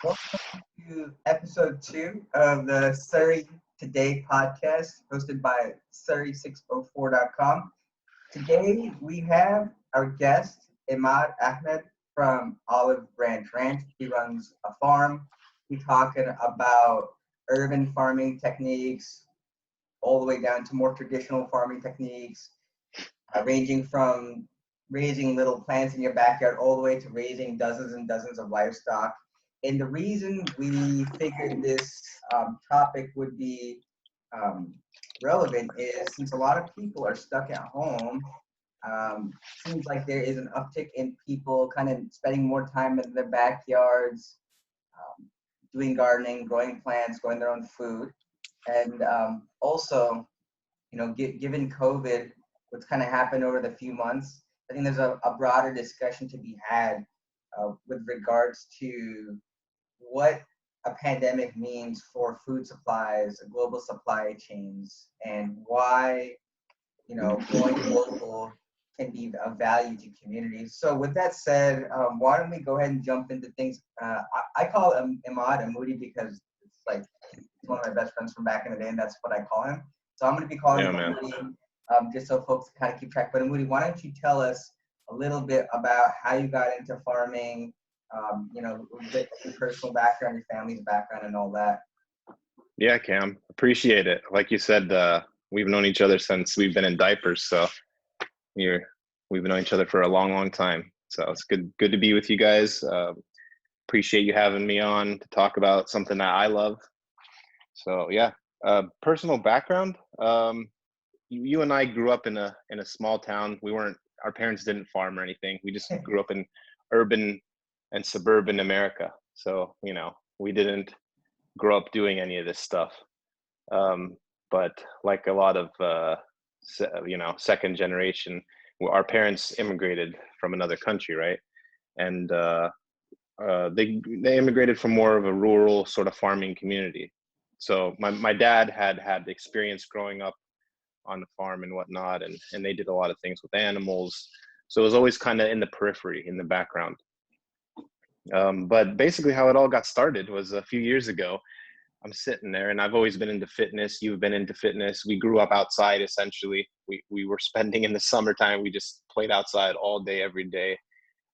Welcome to episode 2 of the Surrey Today podcast, hosted by Surrey604.com. Today we have our guest, Imad Ahmad from Olive Branch Ranch. He runs a farm. He's talking about urban farming techniques, all the way down to more traditional farming techniques, ranging from raising little plants in your backyard all the way to raising dozens and dozens of livestock. And the reason we figured this topic would be um, relevant is since a lot of people are stuck at home, seems like there is an uptick in people kind of spending more time in their backyards, doing gardening, growing plants, growing their own food. And also, given COVID, what's kind of happened over the few months, I think there's a broader discussion to be had with regards to what a pandemic means for food supplies, global supply chains, and why, going local can be of value to communities. So with that said, why don't we go ahead and jump into things? I call him Imad Ahmadi because it's like he's one of my best friends from back in the day, and that's what I call him. So I'm going to be calling him Ahmadi, just so folks kind of keep track. But Ahmadi, why don't you tell us a little bit about how you got into farming, a bit of your personal background, your family's background, and all that. Yeah, Cam, appreciate it. Like you said, we've known each other since we've been in diapers, so we've known each other for a long, long time. So it's good to be with you guys. Appreciate you having me on to talk about something that I love. So yeah, personal background. You and I grew up in a small town. Our parents didn't farm or anything. We just grew up in urban and suburban America. So we didn't grow up doing any of this stuff. But like a lot of second generation, our parents immigrated from another country, right? And they immigrated from more of a rural sort of farming community. So my dad had experience growing up on the farm and whatnot, and they did a lot of things with animals. So it was always kind of in the periphery, in the background. But basically how it all got started was a few years ago. I'm sitting there, and I've always been into fitness. You've been into fitness. We grew up outside, essentially. We were spending in the summertime. We just played outside all day, every day,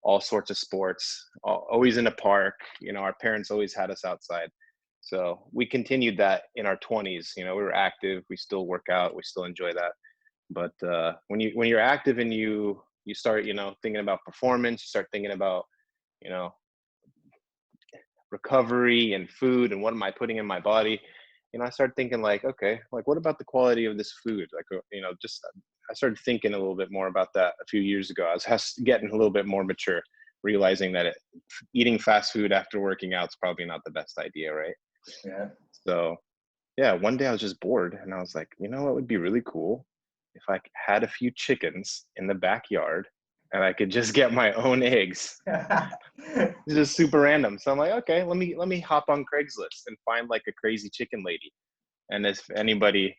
all sorts of sports, always in a park. Our parents always had us outside. So we continued that in our 20s. We were active. We still work out. We still enjoy that. But when you're active and you start, thinking about performance, you start thinking about, recovery and food and what am I putting in my body, I started thinking like, okay, like what about the quality of this food? Like, I started thinking a little bit more about that a few years ago. I was getting a little bit more mature, realizing that eating fast food after working out is probably not the best idea, right? Yeah. So yeah, one day I was just bored and I was like, what would be really cool if I had a few chickens in the backyard and I could just get my own eggs. It's just super random. So I'm like, okay, let me hop on Craigslist and find like a crazy chicken lady. And if anybody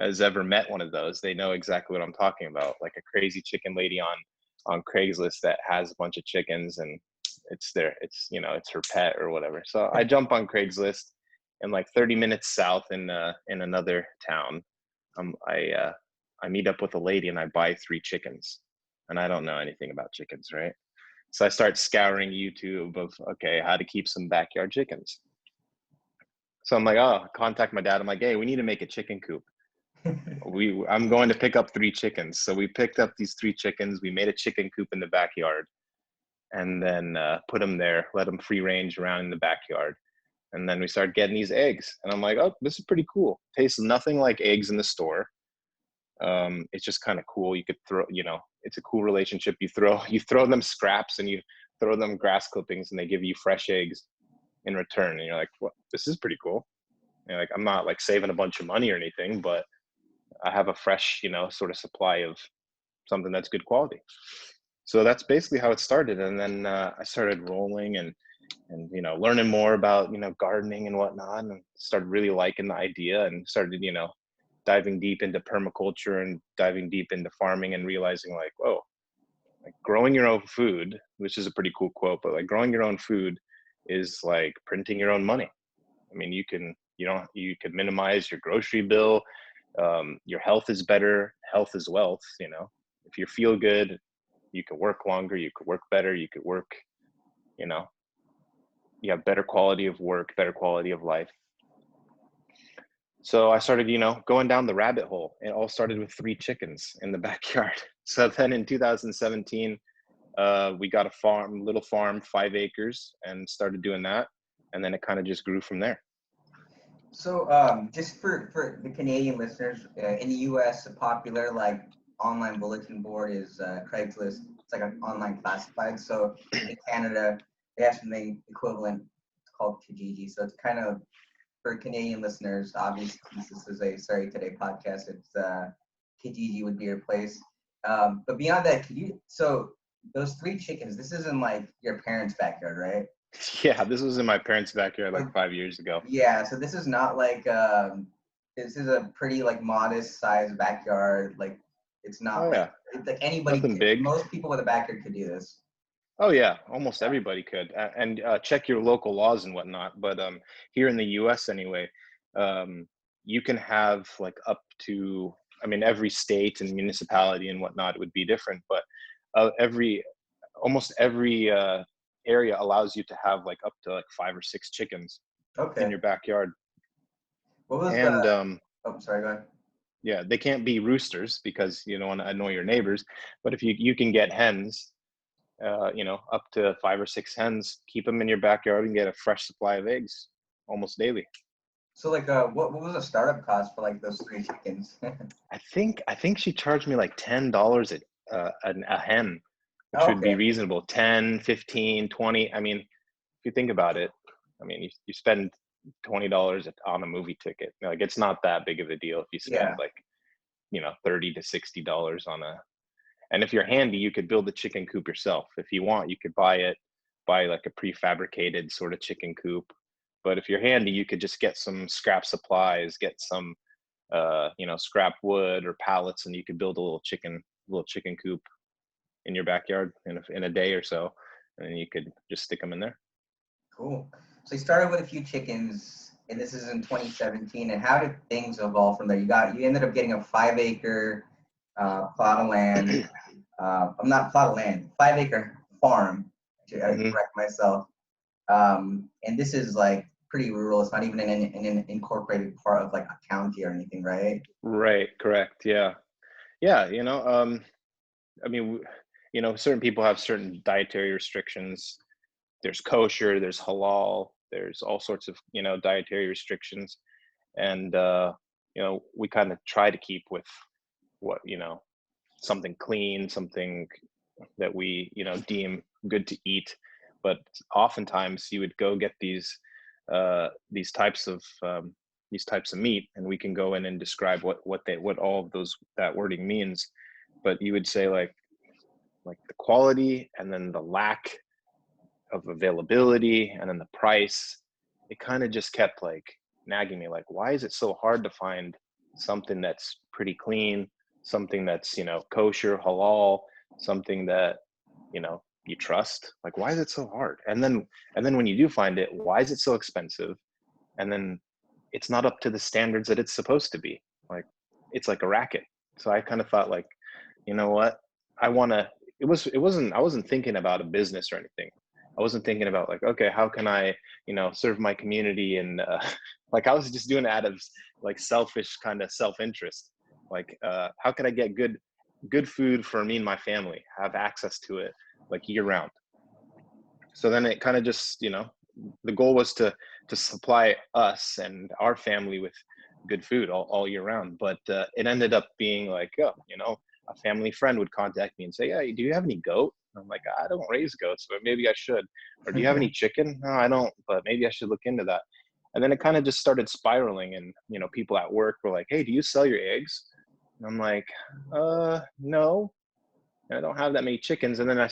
has ever met one of those, they know exactly what I'm talking about. Like a crazy chicken lady on Craigslist that has a bunch of chickens and it's her pet or whatever. So I jump on Craigslist, and like 30 minutes south in another town, I meet up with a lady and I buy 3 chickens. And I don't know anything about chickens, right? So I start scouring YouTube of, okay, how to keep some backyard chickens. So I'm like, contact my dad. I'm like, hey, we need to make a chicken coop. I'm going to pick up 3 chickens. So we picked up these 3 chickens. We made a chicken coop in the backyard and then put them there, let them free range around in the backyard. And then we started getting these eggs. And I'm like, oh, this is pretty cool. Tastes nothing like eggs in the store. It's just kind of cool. You could throw, it's a cool relationship. You throw them scraps and you throw them grass clippings and they give you fresh eggs in return. And you're like, well, this is pretty cool. And like, I'm not like saving a bunch of money or anything, but I have a fresh, sort of supply of something that's good quality. So that's basically how it started. And then I started rolling and learning more about, gardening and whatnot, and started really liking the idea and started, diving deep into permaculture and diving deep into farming and realizing like, whoa, like growing your own food, which is a pretty cool quote, but like growing your own food is like printing your own money. I mean, you can minimize your grocery bill. Your health is better. Health is wealth. If you feel good, you could work longer, you could work better, you could work, you have better quality of work, better quality of life. So I started, going down the rabbit hole. It all started with 3 chickens in the backyard. So then in 2017, we got a little farm, 5 acres, and started doing that. And then it kind of just grew from there. So just for the Canadian listeners, in the US, a popular like online bulletin board is Craigslist. It's like an online classified. So in Canada, they have something equivalent. It's called Kijiji. So it's kind of, for Canadian listeners, obviously, since this is a Surrey Today podcast, it's Kijiji would be your place. But beyond that, so those 3 chickens, this isn't like your parents' backyard, right? Yeah, this was in my parents' backyard like 5 years ago. Yeah, so this is not like this is a pretty like modest sized backyard. Like it's not it's like anybody. Nothing big. Most people with a backyard could do this. Oh yeah, almost everybody could, and check your local laws and whatnot. But here in the U.S. anyway, you can have like up to, I mean, every state and municipality and whatnot would be different, but almost every area allows you to have like up to like 5 or 6 chickens in your backyard. What was oh, sorry, go ahead. Yeah, they can't be roosters because you don't want to annoy your neighbors, but if you can get hens, up to 5 or 6 hens, keep them in your backyard and get a fresh supply of eggs almost daily. So like what was the startup cost for like those 3 chickens? I think she charged me like $10 a hen, which would be reasonable. 10, 15, 20. I mean, if you think about it, I mean, you spend $20 on a movie ticket. Like it's not that big of a deal if you spend like, $30 to $60 on a. And if you're handy, you could build a chicken coop yourself. If you want, you could buy like a prefabricated sort of chicken coop. But if you're handy, you could just get some scrap supplies, get some, scrap wood or pallets, and you could build a little chicken coop in your backyard in a day or so, and then you could just stick them in there. Cool. So you started with a few chickens, and this is in 2017. And how did things evolve from there? You ended up getting a 5-acre plot of land. I'm not plot of land, 5-acre farm. To correct myself. And this is like pretty rural. It's not even in an incorporated part of like a county or anything, right? Right. Correct. Yeah. Yeah. I mean, certain people have certain dietary restrictions. There's kosher, there's halal, there's all sorts of, dietary restrictions. And, we kind of try to keep with what, something clean, something that we, deem good to eat. But oftentimes you would go get these types of meat, and we can go in and describe what all of that wording means. But you would say like the quality, and then the lack of availability, and then the price, it kind of just kept like nagging me, like, why is it so hard to find something that's pretty clean, something that's, kosher, halal, something that, you trust? Like, why is it so hard? And then when you do find it, why is it so expensive? And then it's not up to the standards that it's supposed to be. Like, it's like a racket. So I kind of thought like, you know what, I wasn't thinking about a business or anything. I wasn't thinking about like, okay, how can I, serve my community? And like, I was just doing it out of like selfish kind of self-interest. Like, how can I get good food for me and my family, have access to it like year round? So then it kind of just, the goal was to supply us and our family with good food all year round. But it ended up being like, a family friend would contact me and say, "Hey, do you have any goat?" I'm like, "I don't raise goats, but maybe I should." Or, "Do you have any chicken?" "No, I don't, but maybe I should look into that." And then it kind of just started spiraling, and people at work were like, "Hey, do you sell your eggs?" And I'm like, "No, I don't have that many chickens." And then I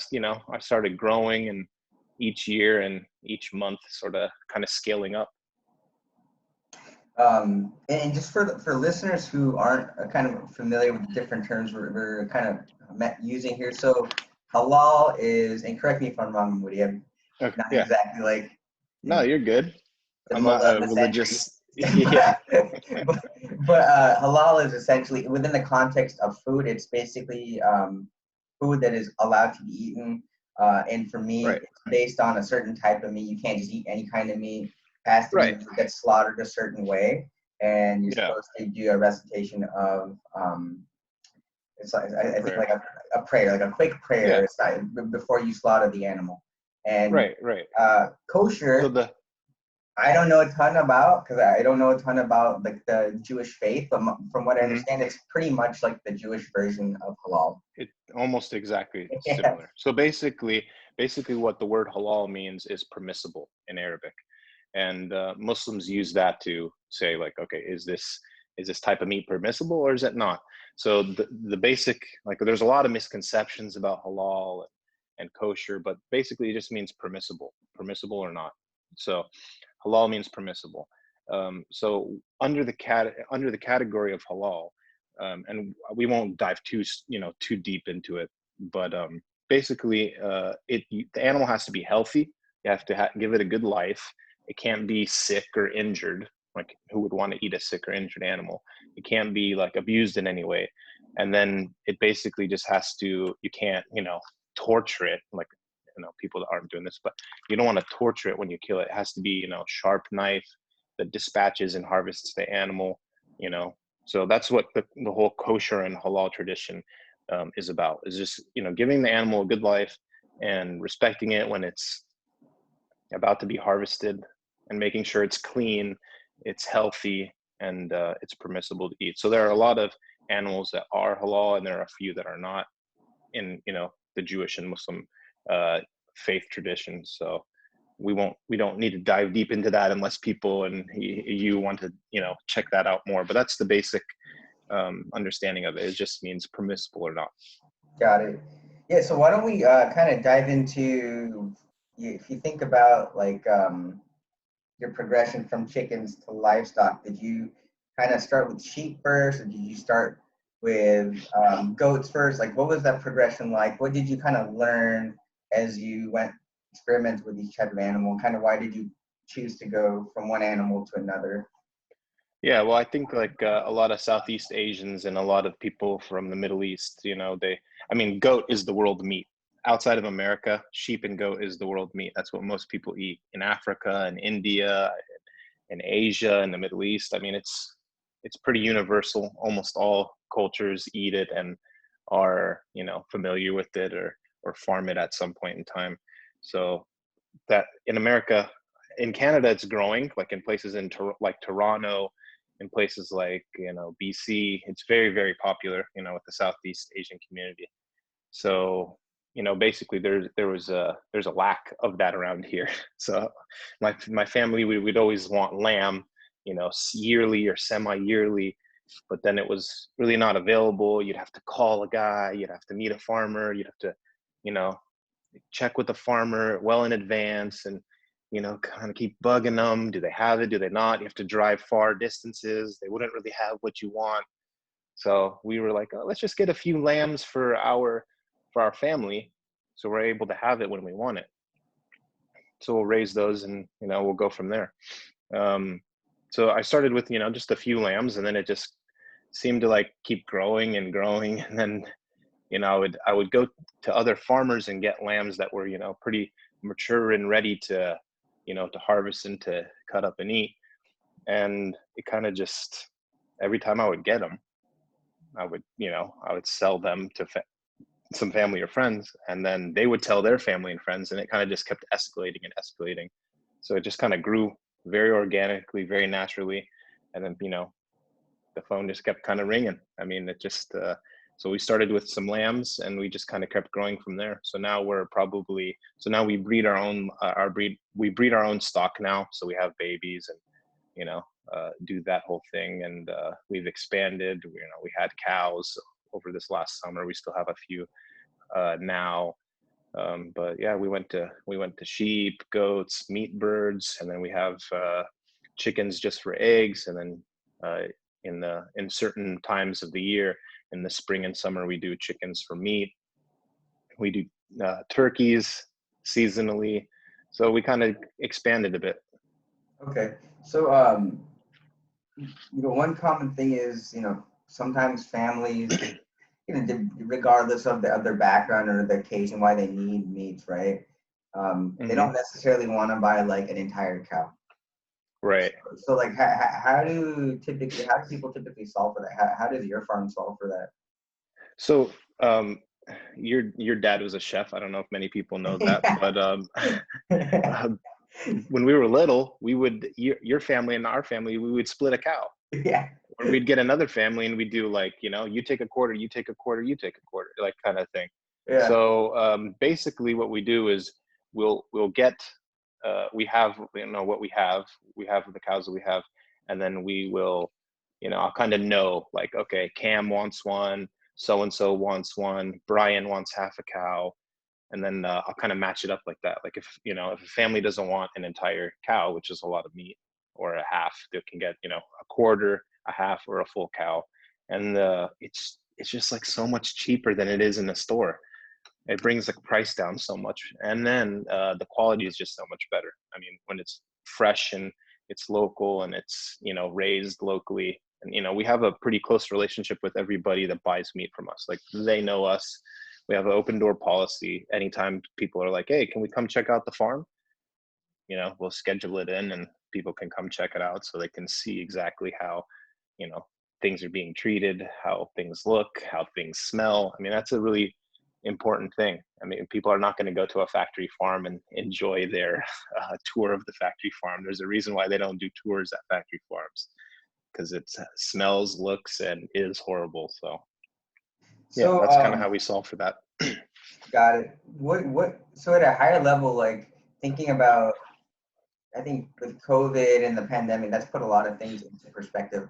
started growing, and each year and each month sort of kind of scaling up. And just for listeners who aren't kind of familiar with the different terms we're kind of using here. So halal is, and correct me if I'm wrong, Moody, I'm Okay, not yeah. exactly like No, you're good. the I'm not mullah of a the century. religious. Yeah. But halal is essentially within the context of food. It's basically food that is allowed to be eaten. And for meat, Right. it's based on a certain type of meat. You can't just eat any kind of meat. It has to be Right. gets slaughtered a certain way, and you're Yeah. supposed to do a recitation of it's like A I think prayer. like a prayer, like a quick Yeah. prayer before you slaughter the animal. And Right. Right. So kosher, the I don't know a ton about because I don't know a ton about like the Jewish faith, but from what I mhm, understand, it's pretty much like the Jewish version of halal. it almost exactly Yeah, similar. So basically, what the word halal means is permissible in Arabic, and Muslims use that to say like, okay, is this type of meat permissible or is it not? So the basic, like, there's a lot of misconceptions about halal and kosher, but basically it just means permissible or not. So halal means permissible. So under the category of halal, and we won't dive too deep into it, but basically, the animal has to be healthy. You have to give it a good life. It can't be sick or injured. Like, who would want to eat a sick or injured animal? It can't be like abused in any way. And then it basically just has to. You can't torture it like people that aren't doing this, but you don't want to torture it when you kill it. It has to be sharp knife that dispatches and harvests the animal. You know, so that's what the whole kosher and halal tradition is about. Is just giving the animal a good life and respecting it when it's about to be harvested, and making sure it's clean, it's healthy, and it's permissible to eat. So there are a lot of animals that are halal, and there are a few that are not in the Jewish and Muslim faith traditions. So we don't need to dive deep into that unless people and you want to check that out more. But that's the basic understanding of it. It just means permissible or not. got it. Yeah, so why don't we kind of dive into if you think about like your progression from chickens to livestock. Did you kind of start with sheep first, or did you start with goats first? Like, what was that progression like? What did you kind of learn as you went experiment with each type of animal? Kind of why did you choose to go from one animal to another? Yeah, well, I think like a lot of Southeast Asians and a lot of people from the Middle East, I mean, goat is the world meat. Outside of America, sheep and goat is the world meat. That's what most people eat in Africa and India and Asia and the Middle East. I mean, it's pretty universal. Almost all cultures eat it and are, familiar with it or farm it at some point in time. So that in America, in Canada, it's growing, like in places like Toronto, in places like BC. It's very, very popular, with the Southeast Asian community. So basically there's a lack of that around here. So my family, we'd always want lamb, yearly or semi-yearly, but then it was really not available. You'd have to call a guy, you'd have to meet a farmer, you'd have to you know check with the farmer well in advance, and kind of keep bugging them. Do they have it? Do they not? You have to drive far distances. They wouldn't really have what you want. So we were like, oh, let's just get a few lambs for our family, so we're able to have it when we want it. So we'll raise those, and we'll go from there. Um, so I started with just a few lambs, and then it just seemed to like keep growing and growing, and then I would go to other farmers and get lambs that were pretty mature and ready to harvest and to cut up and eat. And it kind of just, every time I would get them, I would sell them to some family or friends, and then they would tell their family and friends, and it kind of just kept escalating and escalating. So it just kind of grew very organically, very naturally, and then the phone just kept kind of ringing. I mean, it just so we started with some lambs, and we just kind of kept growing from there. So now we breed our own we breed our own stock now. So we have babies, and do that whole thing, and we've expanded. We had cows over this last summer. We still have a few now. But yeah, we went to sheep, goats, meat birds, and then we have chickens just for eggs. And then in certain times of the year, in the spring and summer, we do chickens for meat. We do turkeys seasonally. So we kind of expanded a bit. Okay. So, one common thing is, sometimes families, regardless of their background or the occasion why they need meats, right? They don't necessarily want to buy like an entire cow. Right. So like, how do people typically solve for that? How does your farm solve for that? So, your dad was a chef. I don't know if many people know that, but when we were little, we would your family and our family, we would split a cow. Yeah. Or we'd get another family and we'd do like, you take a quarter, you take a quarter, you take a quarter, like kind of thing. Yeah. So basically what we do is we'll get we have what we have the cows that we have, and then we will I'll kind of know like, okay, Cam wants one, so and so wants one, Brian wants half a cow, and then I'll kind of match it up like that. Like if a family doesn't want an entire cow, which is a lot of meat, or a half, they can get a quarter, a half, or a full cow, and it's just like so much cheaper than it is in the store. It brings the price down so much, and then the quality is just so much better. I mean, when it's fresh and it's local and it's raised locally, and we have a pretty close relationship with everybody that buys meat from us. Like they know us. We have an open door policy. Anytime people are like, hey, can we come check out the farm? We'll schedule it in and people can come check it out so they can see exactly how, things are being treated, how things look, how things smell. I mean, that's a really important thing. I mean, people are not going to go to a factory farm and enjoy their tour of the factory farm. There's a reason why they don't do tours at factory farms, because it smells, looks, and is horrible. So yeah, that's kind of how we solve for that. Got it. So at a higher level, like thinking about, I think with COVID and the pandemic, that's put a lot of things into perspective,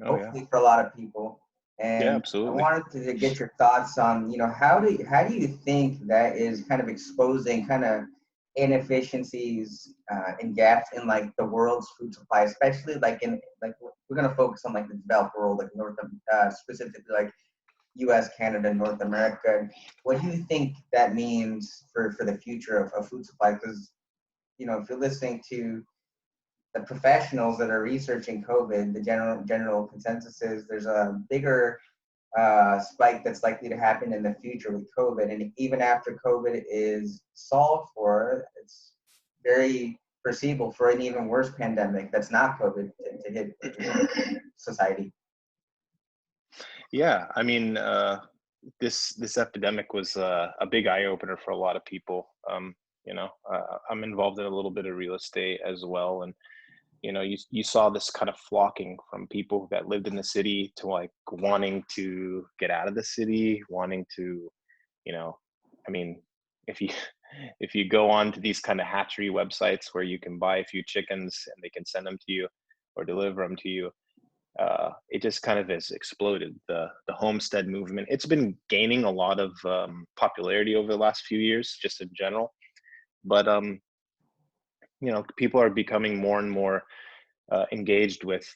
hopefully for a lot of people. And Yeah, I absolutely. wanted to get your thoughts on, how do you think that is kind of exposing kind of inefficiencies and gaps in like the world's food supply, especially like we're gonna focus on like the developed world, like specifically like U.S., Canada, North America. What do you think that means for the future of food supply? Because if you're listening to the professionals that are researching COVID, the general consensus is there's a bigger spike that's likely to happen in the future with COVID, and even after COVID is solved for, it's very foreseeable for an even worse pandemic that's not COVID to hit society. Yeah, I mean, this epidemic was a big eye opener for a lot of people. I'm involved in a little bit of real estate as well, and you saw this kind of flocking from people that lived in the city to like wanting to get out of the city, wanting to, I mean, if you go on to these kind of hatchery websites where you can buy a few chickens and they can send them to you or deliver them to you, it just kind of has exploded. The homestead movement, it's been gaining a lot of popularity over the last few years, just in general. But people are becoming more and more engaged with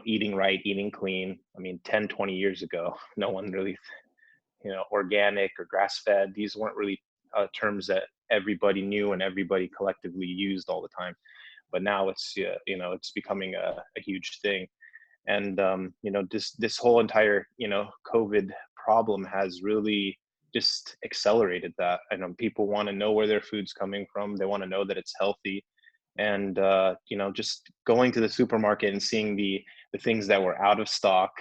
eating right, eating clean. I mean, 10-20 years ago, no one really organic or grass fed, these weren't really terms that everybody knew and everybody collectively used all the time. But now it's it's becoming a huge thing. And this whole entire COVID problem has really just accelerated that. I know people want to know where their food's coming from. They want to know that it's healthy. And just going to the supermarket and seeing the things that were out of stock,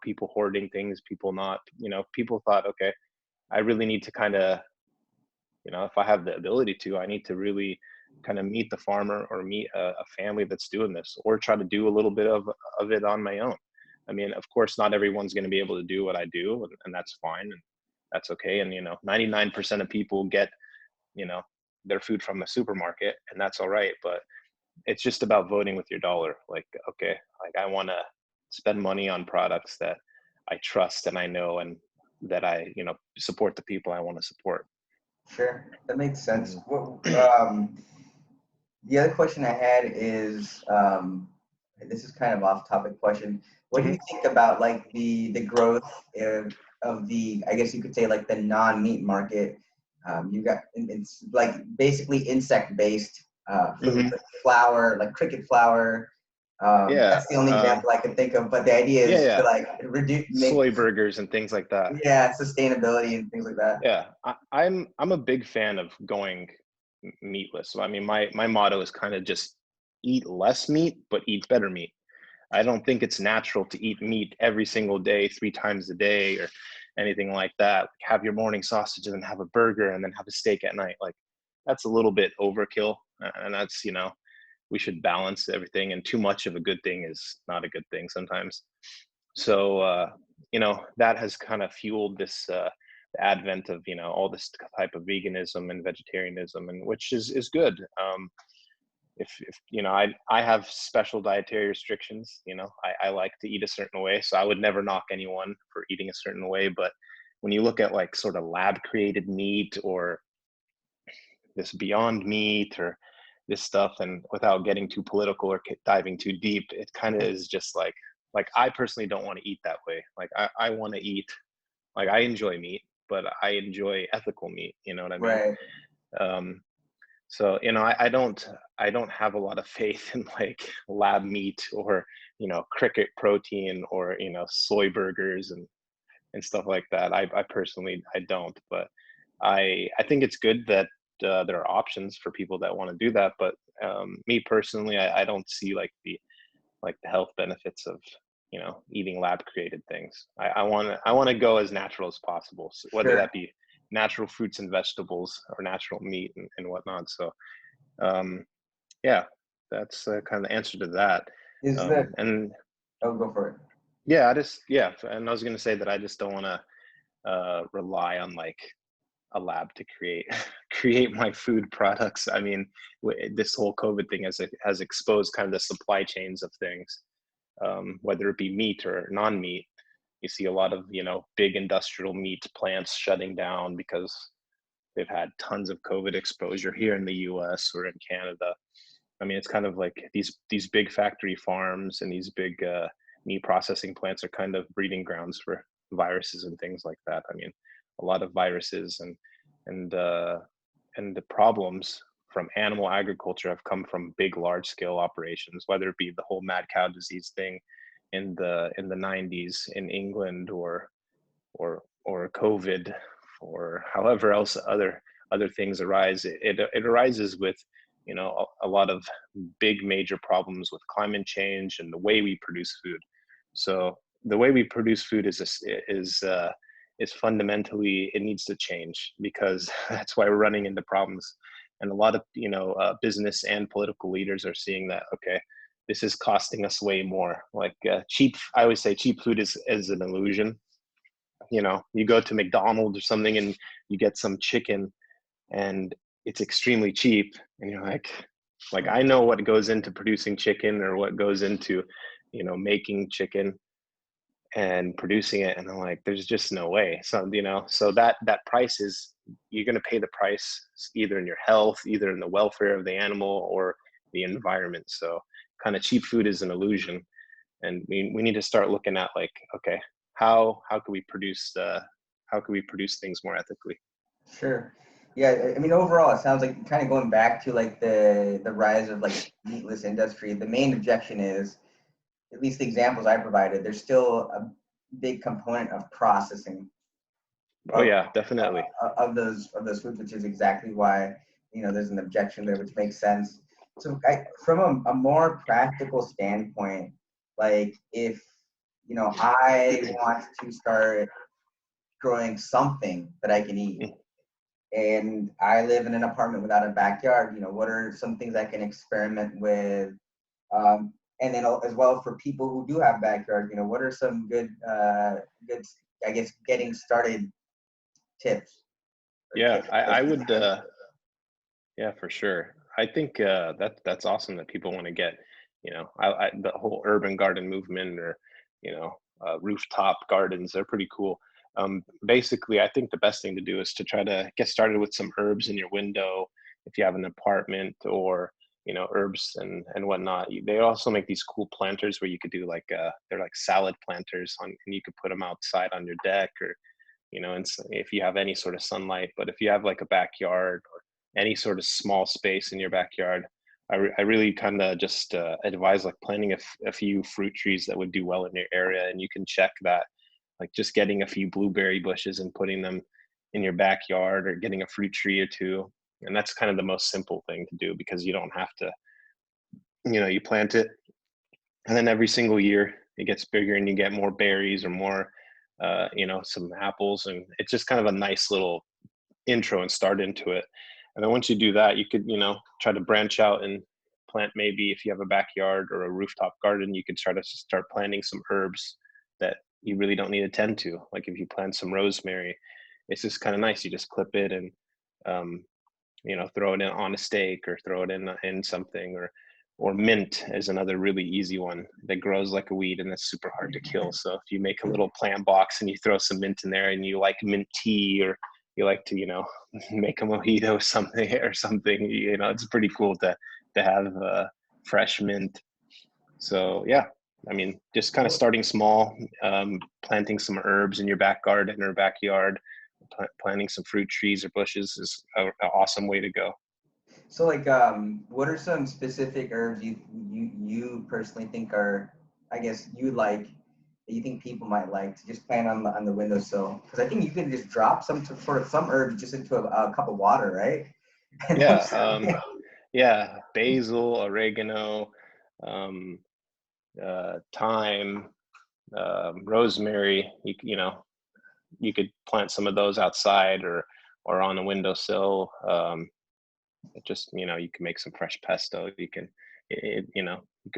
people hoarding things, people not, people thought, okay, I really need to kind of, if I have the ability to, I need to really kind of meet the farmer or meet a family that's doing this, or try to do a little bit of it on my own. I mean, of course, not everyone's going to be able to do what I do, and that's fine, and that's okay. And 99% of people get their food from the supermarket, and that's all right. But it's just about voting with your dollar. Like, okay, like I want to spend money on products that I trust and I know, and that I support the people I want to support. Sure, that makes sense. Mm. The other question I had is, this is kind of off-topic question. What do you think about like the growth of the, I guess you could say, like the non-meat market. You got, it's like basically insect-based food, Hmm. like flour, like cricket flour. Yeah. That's the only example I can think of. But the idea Yeah. is to Yeah. like reduce, make, Soy burgers and things like that. yeah, sustainability and things like that. Yeah, I'm a big fan of going meatless. So I mean, my motto is kind of just eat less meat, but eat better meat. I don't think it's natural to eat meat every single day, 3 times a day, or anything like that. Have your morning sausage and then have a burger and then have a steak at night. Like that's a little bit overkill, and that's we should balance everything. And too much of a good thing is not a good thing sometimes. So that has kind of fueled this the advent of all this type of veganism and vegetarianism, and which is good. If I have special dietary restrictions. I like to eat a certain way, so I would never knock anyone for eating a certain way. But when you look at like sort of lab created meat or this beyond meat or this stuff, and without getting too political or diving too deep, it kind of is just like I personally don't want to eat that way. Like I want to eat, like I enjoy meat, but I enjoy ethical meat, you know what I mean? Right. um so I don't have a lot of faith in like lab meat or cricket protein or soy burgers and stuff like that. I personally I don't, but I think it's good that there are options for people that want to do that. But me personally, I don't see like the health benefits of eating lab created things. I want to go as natural as possible, so whether Sure. that be natural fruits and vegetables or natural meat and whatnot. So um, yeah, that's kind of the answer to that. Is that? And Oh, go for it. yeah, and I was going to say that I just don't want to rely on like a lab to create create my food products. I mean, this whole COVID thing has exposed kind of the supply chains of things, whether it be meat or non-meat. You see a lot of big industrial meat plants shutting down because they've had tons of COVID exposure here in the U.S. or in Canada. I mean, it's kind of like these big factory farms and these big meat processing plants are kind of breeding grounds for viruses and things like that. I mean, a lot of viruses and uh, and the problems from animal agriculture have come from big, large scale operations, whether it be the whole mad cow disease thing in the 90s in England or COVID or however else other things arise. It arises with a lot of big major problems with climate change and the way we produce food. So the way we produce food is fundamentally, it needs to change, because that's why we're running into problems. And a lot of business and political leaders are seeing that, okay, this is costing us way more. Like cheap, I always say cheap food is an illusion. You go to McDonald's or something and you get some chicken and it's extremely cheap, and you're like I know what goes into producing chicken or what goes into making chicken and producing it, and I'm like, there's just no way. So so that price is, you're going to pay the price either in your health, either in the welfare of the animal or the environment. So kind of cheap food is an illusion, and we need to start looking at like, okay, how can we produce things more ethically? Sure. Yeah, I mean, overall, it sounds like kind of going back to like the rise of like meatless industry. The main objection is, at least the examples I provided, there's still a big component of processing Oh of yeah, definitely. those foods, which is exactly why there's an objection there, which makes sense. So, from a more practical standpoint, like if I want to start growing something that I can eat, and I live in an apartment without a backyard, what are some things I can experiment with? And then as well for people who do have backyard, what are some good, I guess, getting started tips or Yeah, tips? I would yeah, for sure. I think that's awesome that people want to get, the whole urban garden movement, or rooftop gardens. They're pretty cool. Basically, I think the best thing to do is to try to get started with some herbs in your window if you have an apartment, or herbs and whatnot. They also make these cool planters where you could do like they're like salad planters on, and you could put them outside on your deck, or and if you have any sort of sunlight. But if you have like a backyard or any sort of small space in your backyard, I really kind of just advise like planting a few fruit trees that would do well in your area. And you can check that, like just getting a few blueberry bushes and putting them in your backyard, or getting a fruit tree or two. And that's kind of the most simple thing to do, because you don't have to, you plant it, and then every single year it gets bigger and you get more berries or more, some apples. And it's just kind of a nice little intro and start into it. And then once you do that, you could, try to branch out and plant, maybe if you have a backyard or a rooftop garden, you could try to start planting some herbs that you really don't need to tend to. Like if you plant some rosemary, it's just kind of nice. You just clip it and, throw it in on a steak, or throw it in something, or mint is another really easy one that grows like a weed and that's super hard to kill. So if you make a little plant box and you throw some mint in there, and you like mint tea, or you like to, make a mojito or something, it's pretty cool to have fresh mint. So yeah, I mean, just kind of starting small, planting some herbs in your back garden or backyard, planting some fruit trees or bushes is an awesome way to go. So like, what are some specific herbs you personally think are, I guess that you think people might like to just plant on the windowsill? Because I think you can just drop some herbs just into a cup of water, right? And Yeah, basil, oregano, um, thyme, rosemary. You could plant some of those outside, or on a windowsill. It just, you can make some fresh pesto. You could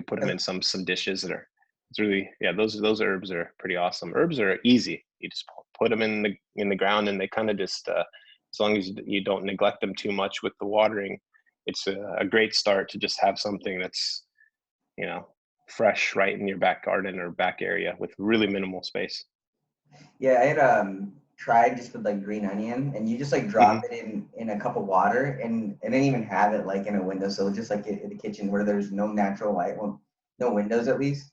put them in some dishes that are, it's really, yeah, those herbs are pretty awesome. Herbs are easy. You just put them in the ground, and they kind of just, as long as you don't neglect them too much with the watering, it's a great start to just have something that's, fresh right in your back garden or back area with really minimal space. Yeah, I had tried just with like green onion, and you just like Hmm. drop it in a cup of water, and didn't even have it like in a windowsill, just like in the kitchen where there's no natural light, well, no windows at least.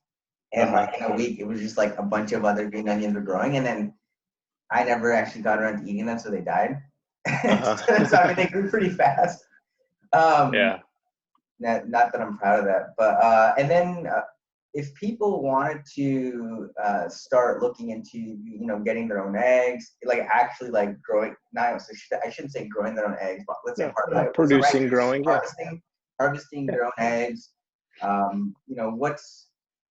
And Uh-huh. like in a week, it was just like a bunch of other green onions were growing, and then I never actually got around to eating them, so they died. So I mean, Uh-huh. they grew pretty fast. Um, Yeah. not that I'm proud of that, but and then if people wanted to start looking into getting their own eggs, like actually like growing, not I shouldn't say growing their own eggs, but let's say what's the right Producing, growing. Yeah. harvesting Yeah. their own eggs.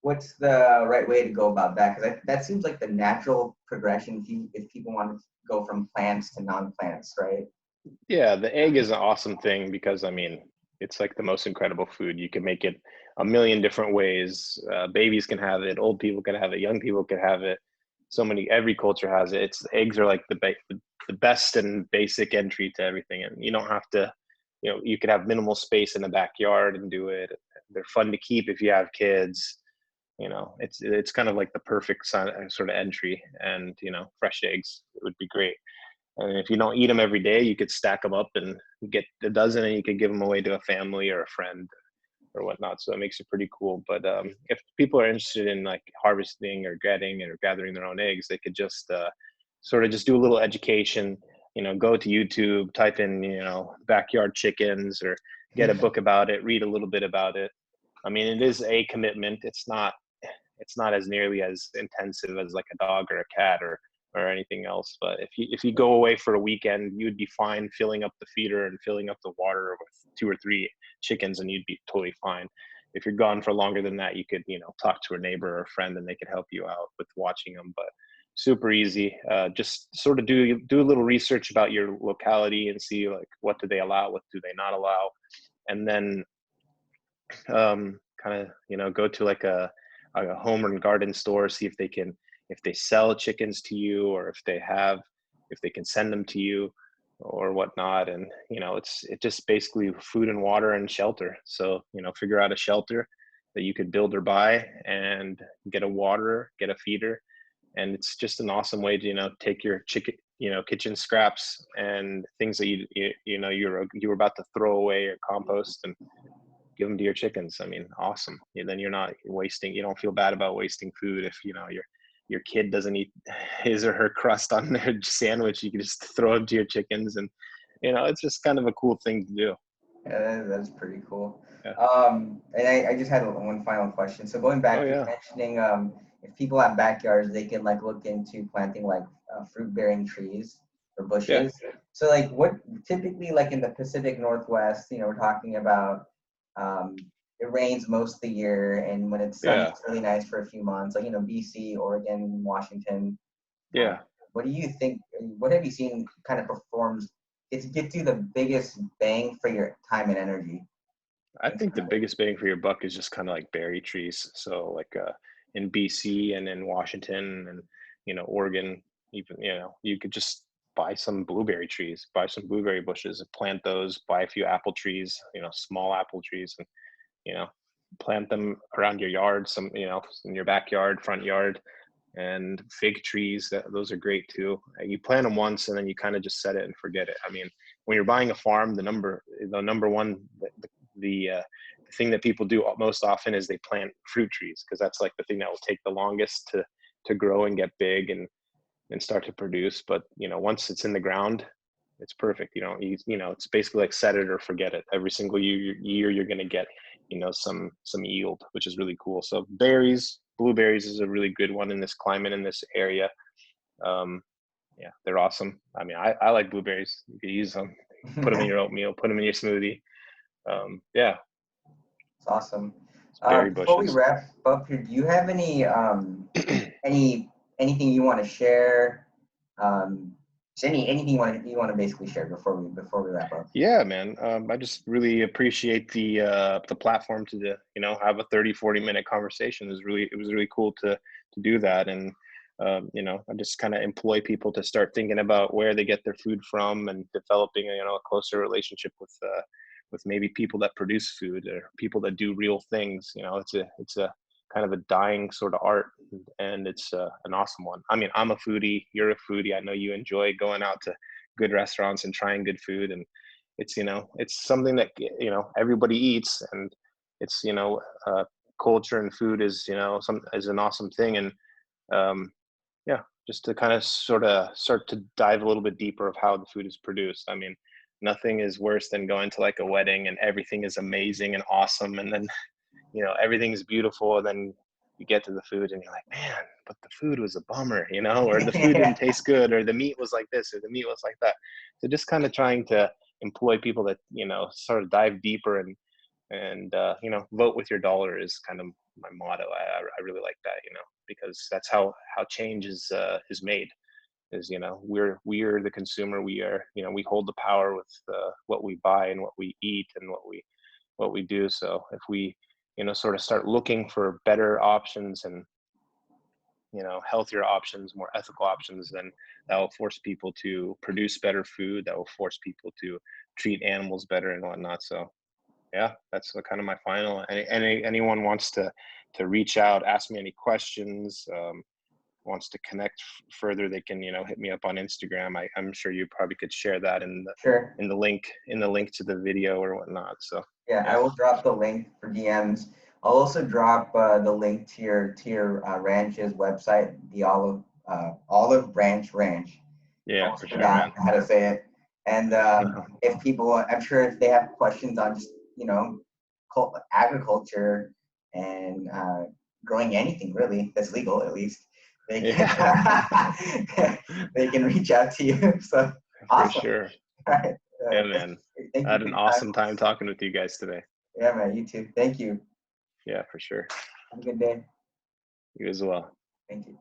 What's the right way to go about that? Because that seems like the natural progression if people want to go from plants to non-plants, right? Yeah, the egg is an awesome thing, because I mean, it's like the most incredible food. You can make it a million different ways. Babies can have it, old people can have it, young people can have it. Every culture has it. Eggs are like the best and basic entry to everything. And you don't have to, you could have minimal space in the backyard and do it. They're fun to keep if you have kids. It's kind of like the perfect sort of entry. And fresh eggs would be great. And if you don't eat them every day, you could stack them up and get a dozen, and you could give them away to a family or a friend or whatnot. So it makes it pretty cool. But if people are interested in like harvesting or gathering their own eggs, they could just sort of just do a little education. Go to YouTube, type in backyard chickens, or get a book about it, read a little bit about it. I mean, it is a commitment. It's not as nearly as intensive as like a dog or a cat or anything else. But if you go away for a weekend, you'd be fine filling up the feeder and filling up the water with 2 or 3 chickens, and you'd be totally fine. If you're gone for longer than that, you could talk to a neighbor or a friend, and they could help you out with watching them. But super easy. Just sort of do a little research about your locality and see like what do they allow, what do they not allow, and then kind of go to like a home and garden store, see if they sell chickens to you, or if they can send them to you or whatnot. And it's just basically food and water and shelter. So figure out a shelter that you could build or buy, and get a waterer, get a feeder. And it's just an awesome way to take your chicken kitchen scraps and things that you were about to throw away or compost, and give them to your chickens. I mean, awesome. Then you're not wasting. You don't feel bad about wasting food if you're your kid doesn't eat his or her crust on their sandwich, you can just throw it to your chickens, and it's just kind of a cool thing to do. Yeah, that's pretty cool. Yeah. And I just had one final question. So going back, Oh you're yeah. mentioning if people have backyards, they can like look into planting like fruit-bearing trees or Yeah. bushes. So like what typically like in the Pacific Northwest, we're talking about it rains most of the year, and when it's sunny, Yeah. it's really nice for a few months. Like BC, Oregon, Washington. Yeah. What do you think? What have you seen kind of performs? It gets you the biggest bang for your time and energy. I think the biggest bang for your buck is just kind of like berry trees. So like in BC and in Washington and Oregon, even you could just buy some blueberry trees, buy some blueberry bushes, and plant those. Buy a few apple trees, small apple trees, and plant them around your yard. Some in your backyard, front yard, and fig trees. Those are great too. You plant them once and then you kind of just set it and forget it. I mean, when you're buying a farm, the number one, the thing that people do most often is they plant fruit trees, because that's like the thing that will take the longest to grow and get big and start to produce. But once it's in the ground, it's perfect. It's basically like set it or forget it. Every single year you're going to get some yield, which is really cool. So blueberries is a really good one in this climate, in this area. Yeah, they're awesome. I mean, I like blueberries. You can use them, put them in your oatmeal, put them in your smoothie. Yeah, It's awesome. berry Before we bushes. wrap up here, do you have anything you want to share? Just anything you want to basically share before we wrap up? Yeah, man. I just really appreciate the platform to have a 30-40 minute conversation. It was really cool to do that. And I just kind of employ people to start thinking about where they get their food from, and developing a closer relationship with maybe people that produce food, or people that do real things. It's a kind of a dying sort of art, and it's an awesome one. I mean, I'm a foodie, you're a foodie. I know you enjoy going out to good restaurants and trying good food, and it's something that everybody eats, and it's culture and food is is an awesome thing. And yeah, just to kind of sort of start to dive a little bit deeper of how the food is produced. I mean, nothing is worse than going to like a wedding and everything is amazing and awesome, and then everything's beautiful, and then you get to the food and you're like, man, but the food was a bummer, or the food didn't taste good, or the meat was like this, or the meat was like that. So just kind of trying to employ people that sort of dive deeper, and vote with your dollar is kind of my motto. I really like that, because that's how change is made. Is we're the consumer. We are we hold the power with what we buy and what we eat and what we do. So if we sort of start looking for better options and healthier options, more ethical options, then that will force people to produce better food. That will force people to treat animals better and whatnot. So yeah, that's kind of my final. Anyone wants to reach out, ask me any questions, wants to connect further, they can hit me up on Instagram. I'm sure you probably could share that Sure. in the link to the video or whatnot. So Yeah, I will drop the link for DMs. I'll also drop the link to your ranch's website, the Olive Branch Ranch. yeah, Almost for sure, forgot man. how to say it. And if people, I'm sure if they have questions on just agriculture and growing anything really that's legal, at least they can Yeah. they can reach out to you. So For awesome. sure. All right. Yeah, man. Thank I you had for an your time. awesome time talking with you guys today. Yeah, man. You too. Thank you. Yeah, for sure. Have a good day. You as well. Thank you.